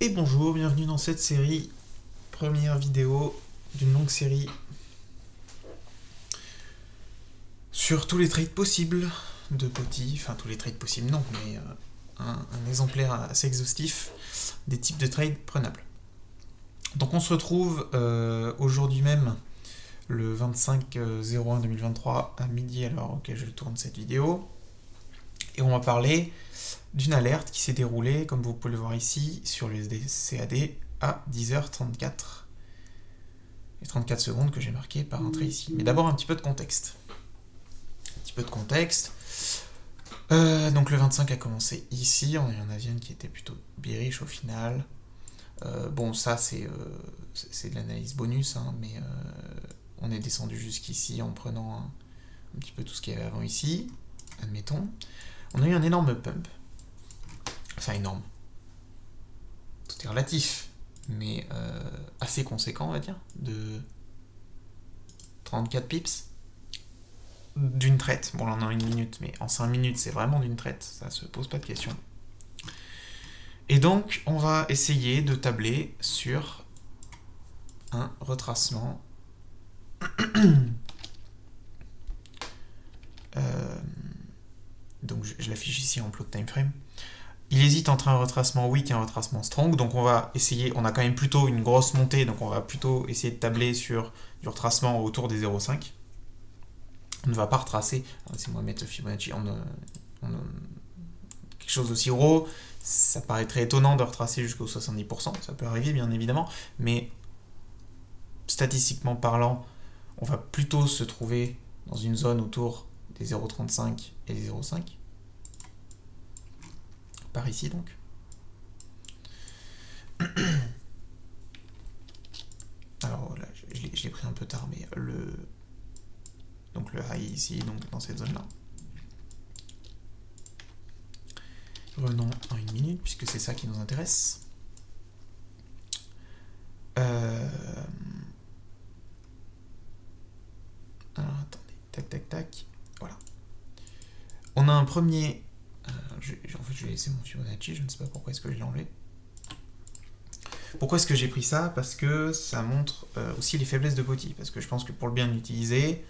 Et bonjour, bienvenue dans cette série, première vidéo d'une longue série sur tous les trades possibles de Poti, enfin tous les trades possibles non, mais un exemplaire assez exhaustif des types de trades prenables. Donc on se retrouve aujourd'hui même, le 25/01/2023 à midi à l'heure auquel je tourne cette vidéo, et on va parler d'une alerte qui s'est déroulée, comme vous pouvez le voir ici, sur le CAD à 10h34. Les 34 secondes que j'ai marquées par entrée ici. Mais d'abord un petit peu de contexte. Donc le 25 a commencé ici, on a eu un avion qui était plutôt bearish au final. Bon, ça c'est de l'analyse bonus, hein, mais on est descendu jusqu'ici en prenant un petit peu tout ce qu'il y avait avant ici, admettons. On a eu un énorme pump. Enfin énorme. Tout est relatif, mais assez conséquent on va dire, de 34 pips. D'une traite. Bon, là on a une minute, mais en 5 minutes, c'est vraiment d'une traite, ça se pose pas de question. Et donc, on va essayer de tabler sur un retracement. Donc, je l'affiche ici en plot time frame. Il hésite entre un retracement weak et un retracement strong, donc on va essayer, on a quand même plutôt une grosse montée, donc on va plutôt essayer de tabler sur du retracement autour des 0,5. On ne va pas retracer, laissez-moi mettre le Fibonacci, quelque chose d'aussi gros, ça paraît très étonnant de retracer jusqu'au 70%, ça peut arriver bien évidemment, mais statistiquement parlant, on va plutôt se trouver dans une zone autour des 0,35 et des 0,5. Par ici donc. Alors là, je l'ai pris un peu tard, mais donc le high ici, donc dans cette zone-là. Revenons en une minute, puisque c'est ça qui nous intéresse. Alors attendez, tac tac tac, voilà. On a un premier... en fait je vais laisser mon Fibonacci, je ne sais pas pourquoi est-ce que je l'ai enlevé. Pourquoi est-ce que j'ai pris ça? Parce que ça montre aussi les faiblesses de Poti, parce que je pense que pour le bien utiliser,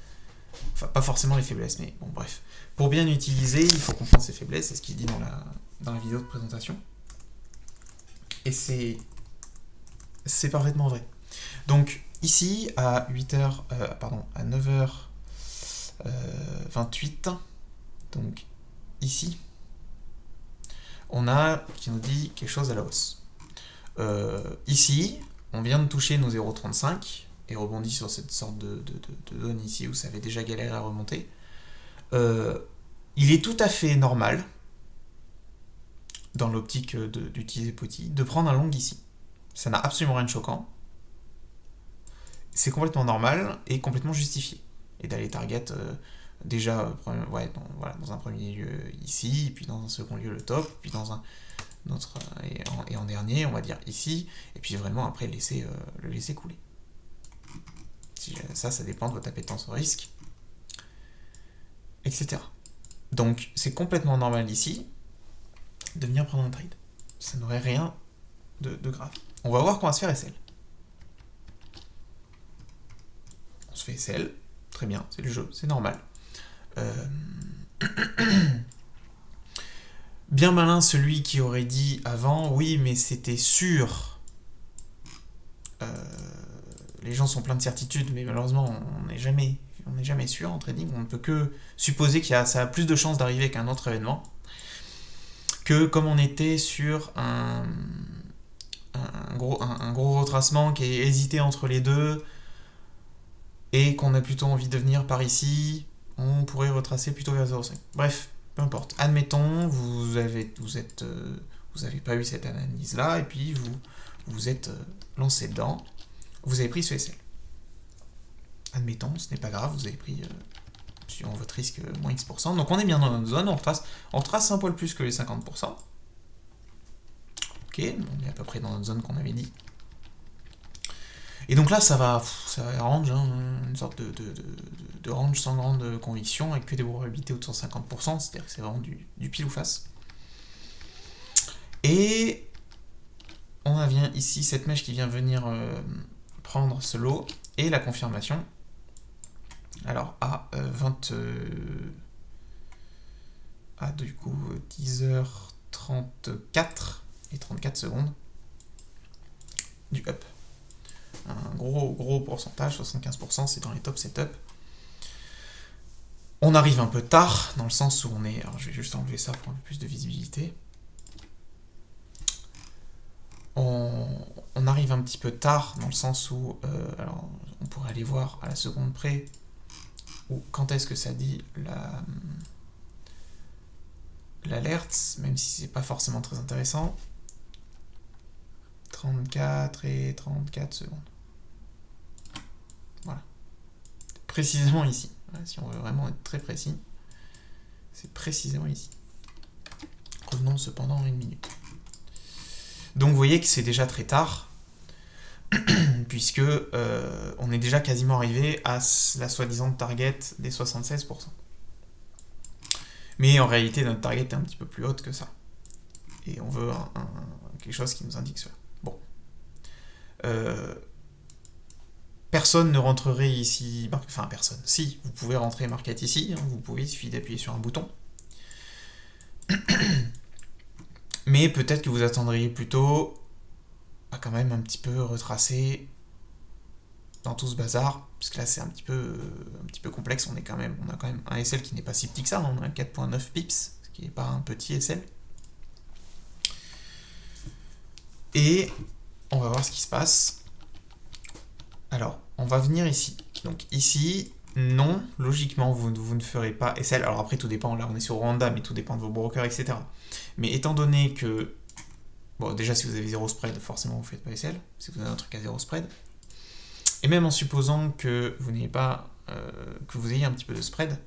enfin pas forcément les faiblesses, mais bon bref, pour bien utiliser, il faut comprendre ses faiblesses, c'est ce qu'il dit dans la vidéo de présentation. Et c'est parfaitement vrai. Donc ici, à 9h28, donc ici, on a qui nous dit quelque chose à la hausse. Ici, on vient de toucher nos 0,35 et rebondit sur cette sorte de zone ici où ça avait déjà galéré à remonter. Il est tout à fait normal, dans l'optique d'utiliser Poti, de prendre un long ici. Ça n'a absolument rien de choquant. C'est complètement normal et complètement justifié. Et d'aller target déjà dans un premier lieu ici, puis dans un second lieu le top, puis dans un autre, et en dernier, on va dire ici, et puis vraiment après le laisser couler. Ça dépend de votre appétence au risque, etc. Donc c'est complètement normal ici de venir prendre un trade. Ça n'aurait rien de grave. On va voir qu'on va se faire SL. On se fait SL, très bien, c'est le jeu, c'est normal. Bien malin celui qui aurait dit avant, oui mais c'était sûr. Les gens sont pleins de certitudes, mais malheureusement on n'est jamais sûr en trading, on ne peut que supposer que ça a plus de chances d'arriver qu'un autre événement, que comme on était sur un gros retracement qui est hésité entre les deux, et qu'on a plutôt envie de venir par ici, on pourrait retracer plutôt vers 0,5. Bref, peu importe. Admettons, vous avez pas eu cette analyse-là, et puis vous êtes lancé dedans, vous avez pris ce SL. Admettons, ce n'est pas grave, vous avez pris sur votre risque moins X%, donc on est bien dans notre zone, on retrace un poil plus que les 50%. Ok, on est à peu près dans notre zone qu'on avait dit. Et donc là, ça va range, hein, une sorte de range sans grande conviction, avec que des probabilités autour de 50%, c'est-à-dire que c'est vraiment du pile ou face. Et on a bien ici cette mèche qui vient venir prendre ce lot, et la confirmation, alors à 10h34 et 34 secondes du up. Un gros pourcentage, 75%, c'est dans les top setup. On arrive un peu tard, dans le sens où on est... Alors je vais juste enlever ça pour un peu plus de visibilité. On arrive un petit peu tard, dans le sens où... alors, on pourrait aller voir à la seconde près, ou quand est-ce que ça dit l'alerte, même si c'est pas forcément très intéressant. 34 et 34 secondes. Voilà. Précisément ici. Si on veut vraiment être très précis, c'est précisément ici. Revenons cependant à 1 minute. Donc vous voyez que c'est déjà très tard, puisque on est déjà quasiment arrivé à la soi-disant target des 76%. Mais en réalité, notre target est un petit peu plus haute que ça. Et on veut quelque chose qui nous indique cela. Bon. Personne ne rentrerait ici... Enfin, personne. Si, vous pouvez rentrer market ici. Hein, vous pouvez, il suffit d'appuyer sur un bouton. Mais peut-être que vous attendriez plutôt à quand même un petit peu retracer dans tout ce bazar. Parce que là, c'est un petit peu complexe. On a quand même un SL qui n'est pas si petit que ça. On a 4.9 pips, ce qui n'est pas un petit SL. Et on va voir ce qui se passe. Alors, on va venir ici. Donc ici, non, logiquement, vous ne ferez pas SL. Alors après, tout dépend. Là, on est sur Rwanda, mais tout dépend de vos brokers, etc. Mais étant donné que... Bon, déjà, si vous avez 0 spread, forcément, vous ne faites pas SL. Si vous avez un truc à 0 spread. Et même en supposant que vous n'ayez pas... que vous ayez un petit peu de spread.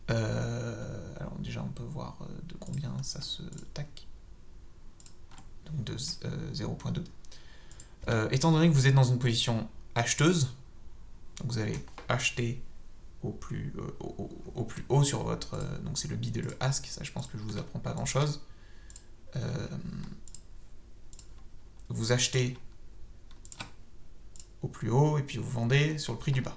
Alors déjà, on peut voir de combien ça se... Tac. Donc de 0.2. Étant donné que vous êtes dans une position acheteuse, donc vous allez acheter au plus haut sur votre... donc c'est le bid et le ask, ça je pense que je vous apprends pas grand chose. Vous achetez au plus haut et puis vous vendez sur le prix du bas.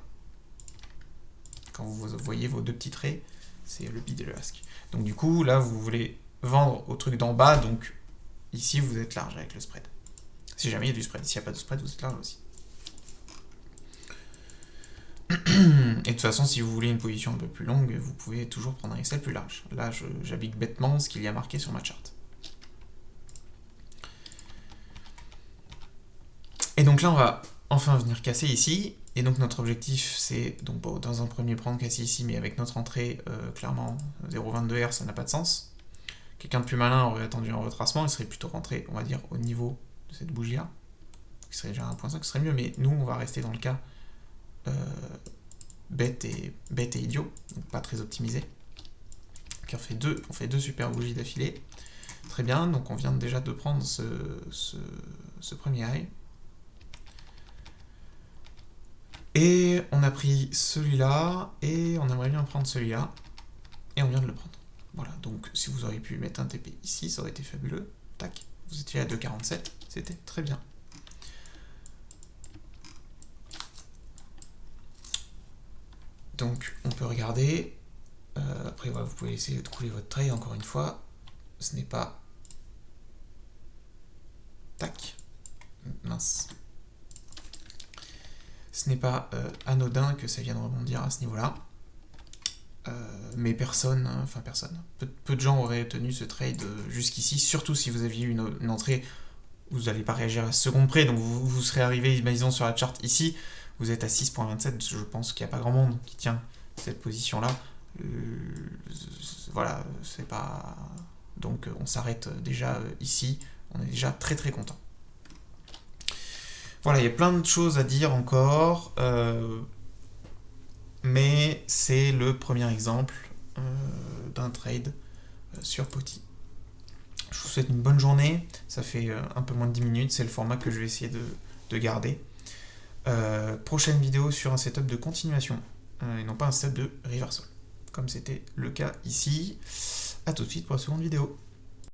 Quand vous voyez vos deux petits traits, c'est le bid et le ask. Donc du coup, là vous voulez vendre au truc d'en bas, donc ici vous êtes large avec le spread. Si jamais il y a du spread. S'il n'y a pas de spread, vous êtes large aussi. Et de toute façon, si vous voulez une position un peu plus longue, vous pouvez toujours prendre un SL plus large. Là, j'applique bêtement ce qu'il y a marqué sur ma charte. Et donc là, on va enfin venir casser ici. Et donc notre objectif, c'est donc bon, dans un premier prendre casser ici, mais avec notre entrée, clairement, 0,22 R, ça n'a pas de sens. Quelqu'un de plus malin aurait attendu un retracement, il serait plutôt rentré, on va dire, au niveau de cette bougie-là, qui serait déjà 1.5, ce serait mieux, mais nous, on va rester dans le cas bête et idiot, donc pas très optimisé. Donc on fait deux super bougies d'affilée. Très bien, donc on vient déjà de prendre ce premier high. Et on a pris celui-là, et on aimerait bien prendre celui-là, et on vient de le prendre. Voilà, donc si vous auriez pu mettre un TP ici, ça aurait été fabuleux. Tac, vous étiez à 2,47, c'était très bien. Donc on peut regarder, après voilà, vous pouvez essayer de couler votre trade encore une fois, ce n'est pas... Tac, mince. Ce n'est pas anodin que ça vienne rebondir à ce niveau-là. Mais personne, peu de gens auraient tenu ce trade jusqu'ici, surtout si vous aviez eu une entrée, vous n'allez pas réagir à seconde près, donc vous serez arrivé, disons sur la charte ici, vous êtes à 6.27, je pense qu'il n'y a pas grand monde qui tient cette position-là. Voilà, c'est pas... Donc on s'arrête déjà ici, on est déjà très très content. Voilà, il y a plein de choses à dire encore, mais c'est le premier exemple d'un trade sur Poti. Je vous souhaite une bonne journée, ça fait un peu moins de 10 minutes, c'est le format que je vais essayer de garder. Prochaine vidéo sur un setup de continuation, et non pas un setup de reversal, comme c'était le cas ici. A tout de suite pour la seconde vidéo.